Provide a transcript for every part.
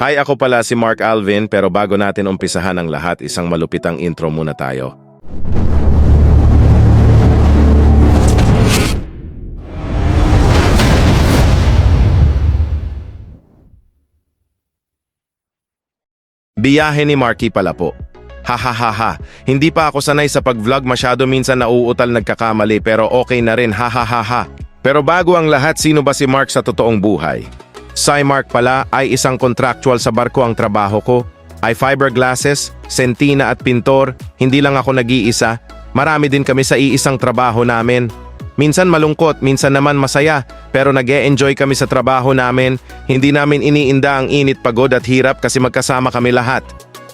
Hi, ako pala si Mark Alvin, pero bago natin umpisahan ang lahat, isang malupitang intro muna tayo. Biyahe ni Marky pala po. Hahaha, hindi pa ako sanay sa pag-vlog, masyado minsan nauutal, nagkakamali, pero okay na rin, hahaha. Pero bago ang lahat, sino ba si Mark sa totoong buhay? Si Mark pala ay isang contractual sa barko. Ang trabaho ko ay fiberglasses, sentina at pintor. Hindi lang ako nag-iisa, marami din kami sa iisang trabaho namin. Minsan malungkot, minsan naman masaya, pero nag-e-enjoy kami sa trabaho namin. Hindi namin iniinda ang init, pagod at hirap kasi magkasama kami lahat.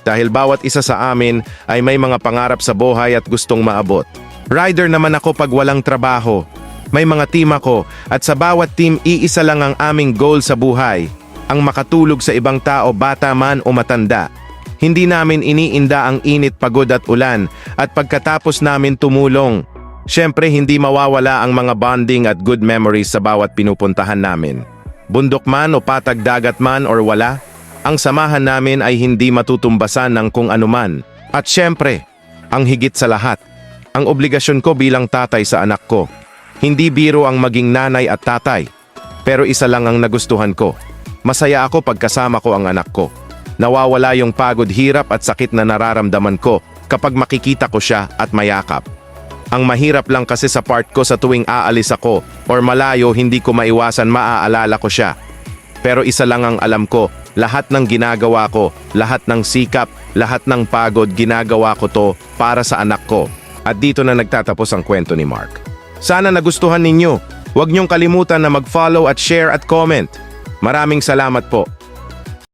Dahil bawat isa sa amin ay may mga pangarap sa buhay at gustong maabot. Rider naman ako pag walang trabaho. May mga team ako at sa bawat team iisa lang ang aming goal sa buhay, ang makatulog sa ibang tao, bata man o matanda. Hindi namin iniinda ang init, pagod at ulan, at pagkatapos namin tumulong. Siyempre hindi mawawala ang mga bonding at good memories sa bawat pinupuntahan namin. Bundok man o patag dagat man or wala, ang samahan namin ay hindi matutumbasan ng kung anuman. At siyempre, ang higit sa lahat, ang obligasyon ko bilang tatay sa anak ko. Hindi biro ang maging nanay at tatay, pero isa lang ang nagustuhan ko. Masaya ako pagkasama ko ang anak ko. Nawawala yung pagod, hirap at sakit na nararamdaman ko kapag makikita ko siya at mayakap. Ang mahirap lang kasi sa part ko, sa tuwing aalis ako or malayo, hindi ko maiwasan maaalala ko siya. Pero isa lang ang alam ko, lahat ng ginagawa ko, lahat ng sikap, lahat ng pagod, ginagawa ko to para sa anak ko. At dito na nagtatapos ang kwento ni Mark. Sana nagustuhan ninyo. Huwag niyong kalimutan na mag-follow at share at comment. Maraming salamat po.